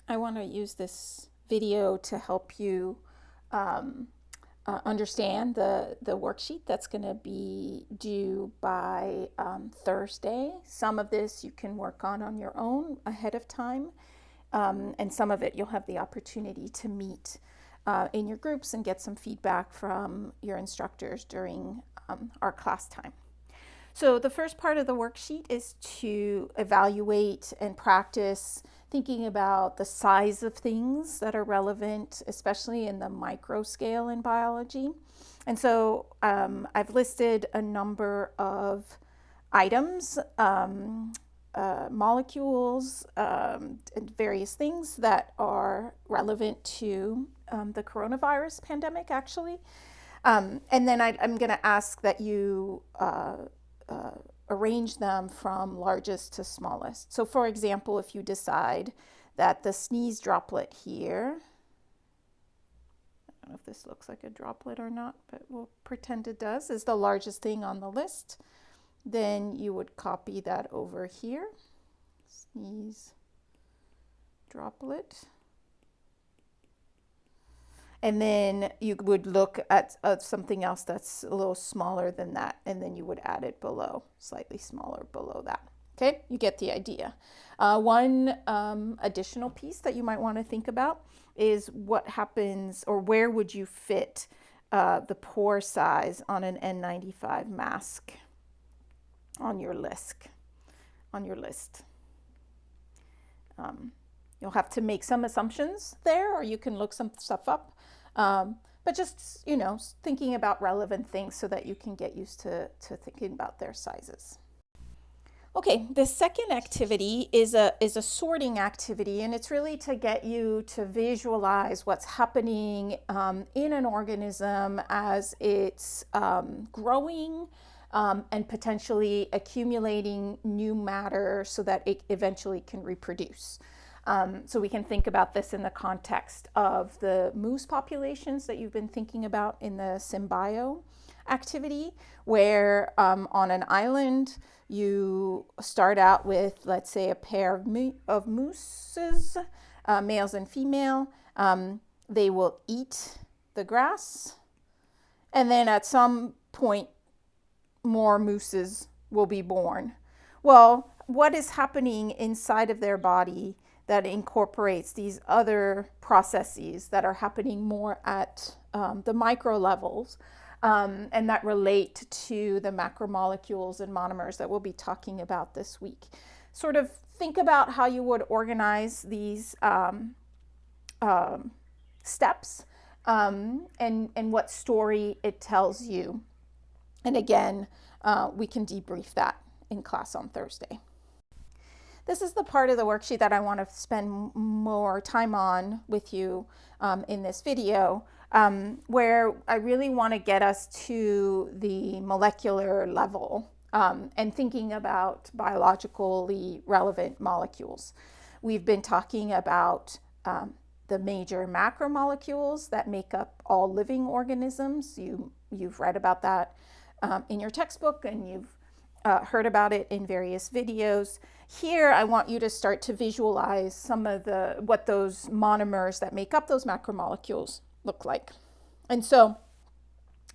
I want to use this video to help you understand the worksheet that's going to be due by Thursday. Some of this you can work on your own ahead of time, and some of it you'll have the opportunity to meet in your groups and get some feedback from your instructors during our class time. So the first part of the worksheet is to evaluate and practice thinking about the size of things that are relevant, especially in the micro scale in biology. And so I've listed a number of items, molecules, and various things that are relevant to the coronavirus pandemic, actually. And then I'm going to ask that you arrange them from largest to smallest. So for example, if you decide that the sneeze droplet here, I don't know if this looks like a droplet or not, but we'll pretend it does, is the largest thing on the list, then you would copy that over here, sneeze droplet. And then you would look at something else that's a little smaller than that, and then you would add it below, slightly smaller below that. Okay, you get the idea. One additional piece that you might want to think about is what happens, or where would you fit the pore size on an N95 mask on your list. You'll have to make some assumptions there, or you can look some stuff up. But just, thinking about relevant things so that you can get used to thinking about their sizes. Okay, the second activity is a sorting activity, and it's really to get you to visualize what's happening in an organism as it's growing and potentially accumulating new matter so that it eventually can reproduce. So we can think about this in the context of the moose populations that you've been thinking about in the Symbio activity, where on an island you start out with, let's say, a pair of mooses, males and female. They will eat the grass, and then at some point more mooses will be born. Well, what is happening inside of their body that incorporates these other processes that are happening more at the micro levels, and that relate to the macromolecules and monomers that we'll be talking about this week. Sort of think about how you would organize these steps and what story it tells you. And again, we can debrief that in class on Thursday. This is the part of the worksheet that I want to spend more time on with you in this video, where I really want to get us to the molecular level and thinking about biologically relevant molecules. We've been talking about the major macromolecules that make up all living organisms. You've read about that in your textbook, and you've heard about it in various videos. Here, I want you to start to visualize some of what those monomers that make up those macromolecules look like. And so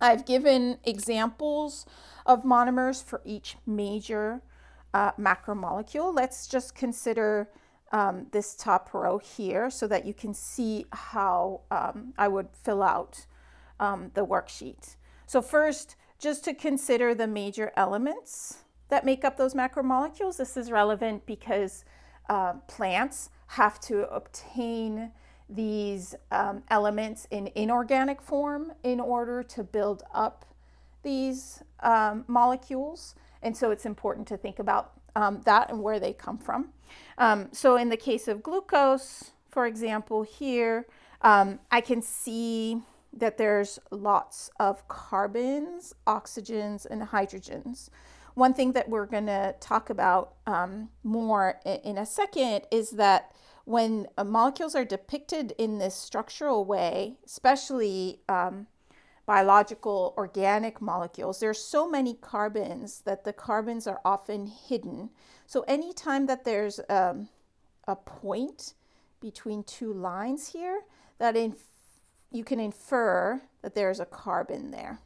I've given examples of monomers for each major macromolecule. Let's just consider this top row here so that you can see how I would fill out the worksheet. So first, just to consider the major elements that make up those macromolecules. This is relevant because plants have to obtain these elements in inorganic form in order to build up these molecules. And so it's important to think about that and where they come from. So in the case of glucose, for example, here, I can see that there's lots of carbons, oxygens, and hydrogens. One thing that we're going to talk about more in a second is that when molecules are depicted in this structural way, especially biological organic molecules, there's so many carbons that the carbons are often hidden. So anytime that there's a point between two lines here, that you can infer that there's a carbon there.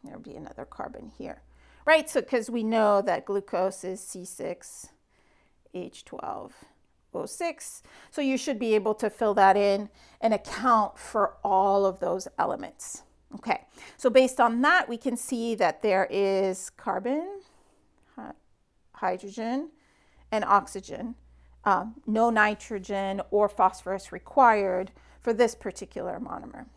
There'll be another carbon here, right? So because we know that glucose is C6H12O6. So you should be able to fill that in and account for all of those elements. Okay, so based on that, we can see that there is carbon, hydrogen, and oxygen. No nitrogen or phosphorus required for this particular monomer.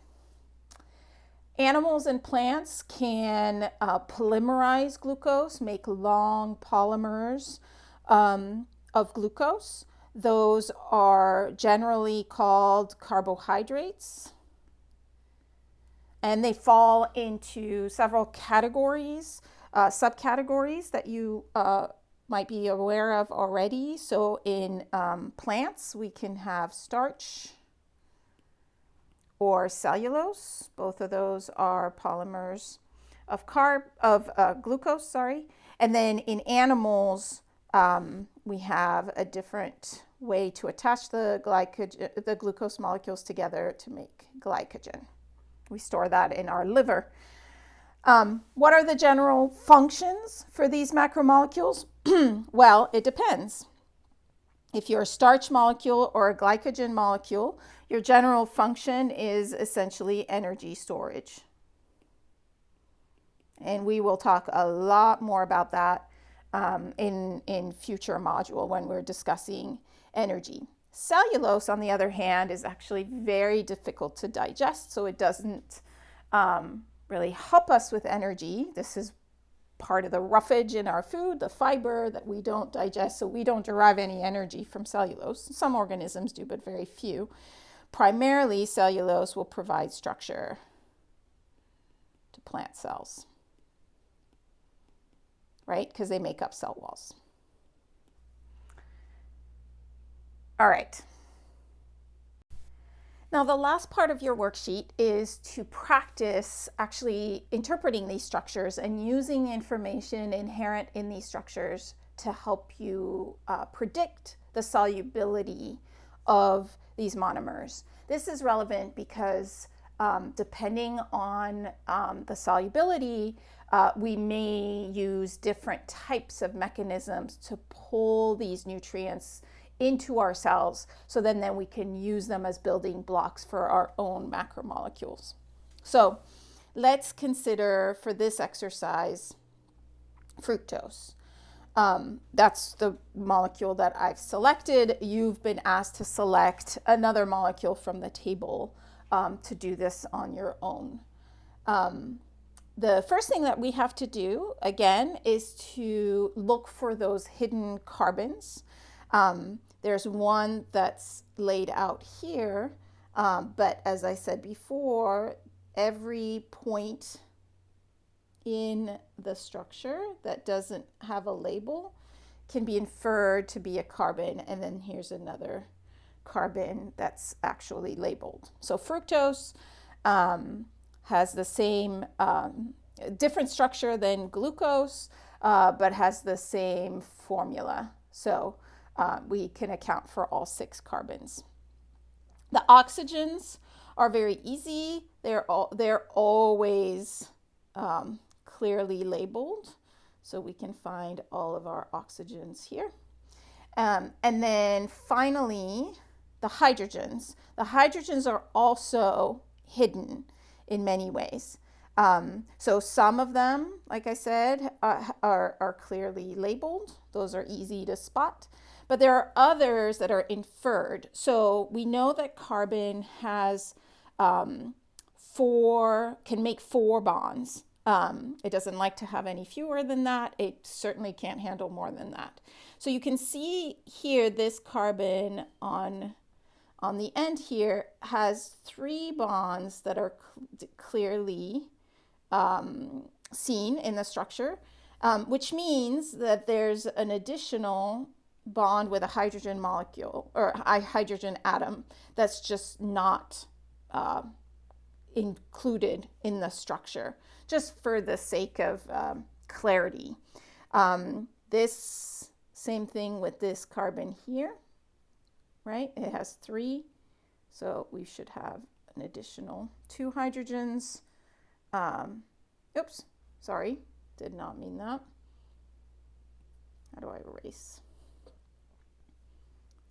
Animals and plants can polymerize glucose, make long polymers of glucose. Those are generally called carbohydrates. And they fall into several categories, subcategories that you might be aware of already. So in plants, we can have starch or cellulose. Both of those are polymers of glucose, sorry. And then in animals, we have a different way to attach the glucose molecules together to make glycogen. We store that in our liver. What are the general functions for these macromolecules? Well, it depends. If you're a starch molecule or a glycogen molecule, your general function is essentially energy storage. And we will talk a lot more about that in future module when we're discussing energy. Cellulose, on the other hand, is actually very difficult to digest, so it doesn't really help us with energy. This is part of the roughage in our food, the fiber that we don't digest, so we don't derive any energy from cellulose. Some organisms do, but very few. Primarily, cellulose will provide structure to plant cells, right? Because they make up cell walls. All right. Now, the last part of your worksheet is to practice actually interpreting these structures and using the information inherent in these structures to help you predict the solubility of these monomers. This is relevant because depending on the solubility, we may use different types of mechanisms to pull these nutrients into our cells, so then we can use them as building blocks for our own macromolecules. So let's consider for this exercise fructose. That's the molecule that I've selected. You've been asked to select another molecule from the table to do this on your own. The first thing that we have to do, again, is to look for those hidden carbons. There's one that's laid out here, but as I said before, every point in the structure that doesn't have a label can be inferred to be a carbon, and then here's another carbon that's actually labeled. So fructose has the same different structure than glucose, but has the same formula. So we can account for all 6 carbons. The oxygens are very easy. They're always clearly labeled, so we can find all of our oxygens here. And then finally, the hydrogens. The hydrogens are also hidden in many ways. So some of them, like I said, are clearly labeled. Those are easy to spot. But there are others that are inferred. So we know that carbon has can make 4 bonds. It doesn't like to have any fewer than that. It certainly can't handle more than that. So you can see here this carbon on the end here has 3 bonds that are clearly seen in the structure, which means that there's an additional bond with a hydrogen molecule or a hydrogen atom that's just not included in the structure, just for the sake of clarity. This same thing with this carbon here. right? It has 3, so we should have an additional 2 hydrogens. Oops, sorry, did not mean that. How do I erase?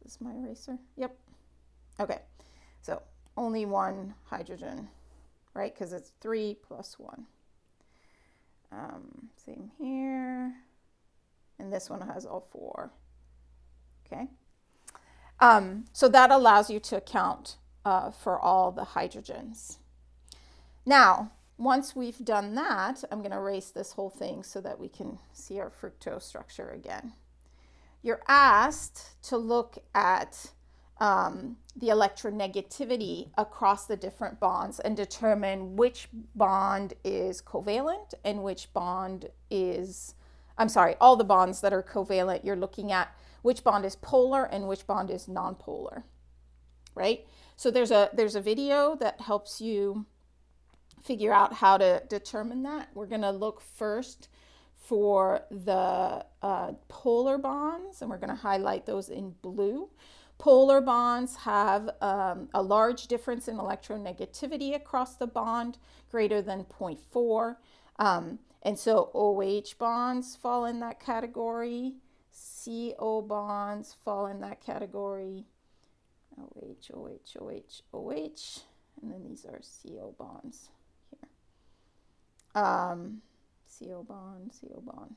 Is this my eraser? Yep. Okay, so only 1 hydrogen, right? Because it's 3 plus 1. Same here. And this one has all 4. Okay. So that allows you to account for all the hydrogens. Now, once we've done that, I'm going to erase this whole thing so that we can see our fructose structure again. You're asked to look at the electronegativity across the different bonds and determine which bond is covalent and which bond is, all the bonds that are covalent, you're looking at which bond is polar and which bond is nonpolar, right? So there's a video that helps you figure out how to determine that. We're going to look first for the polar bonds, and we're going to highlight those in blue. Polar bonds have a large difference in electronegativity across the bond, greater than 0.4. And so OH bonds fall in that category. CO bonds fall in that category. OH, OH, OH, OH. And then these are CO bonds here. CO bond, CO bond.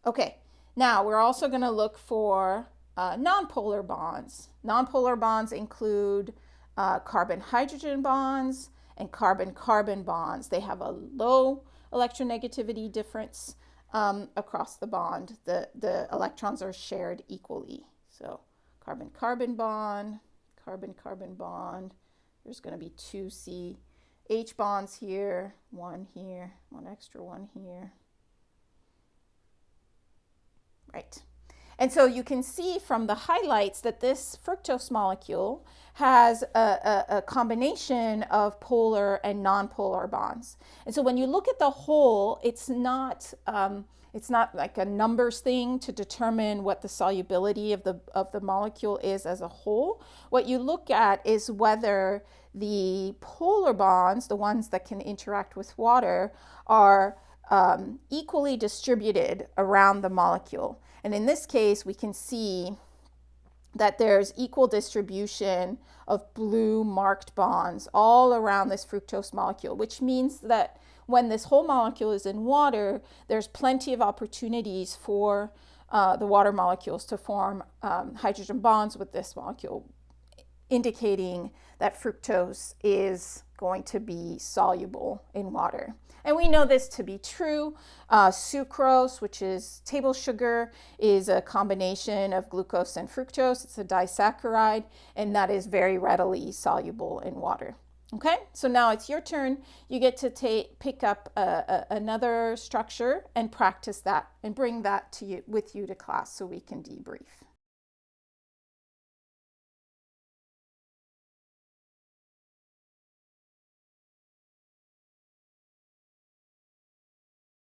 Okay, now we're also going to look for nonpolar bonds. Nonpolar bonds include carbon-hydrogen bonds and carbon-carbon bonds. They have a low electronegativity difference across the bond. The electrons are shared equally. So carbon-carbon bond, carbon-carbon bond. There's going to be 2 CH bonds here, 1 here, 1 extra one here. Right. And so you can see from the highlights that this fructose molecule has a combination of polar and nonpolar bonds. And so when you look at the whole, it's not like a numbers thing to determine what the solubility of the molecule is as a whole. What you look at is whether the polar bonds, the ones that can interact with water, are equally distributed around the molecule. And in this case, we can see that there's equal distribution of blue marked bonds all around this fructose molecule, which means that when this whole molecule is in water, there's plenty of opportunities for the water molecules to form hydrogen bonds with this molecule, indicating that fructose is going to be soluble in water. And we know this to be true. Sucrose, which is table sugar, is a combination of glucose and fructose. It's a disaccharide, and that is very readily soluble in water. Okay, so now it's your turn. You get to pick up another structure and practice that and bring that with you to class so we can debrief.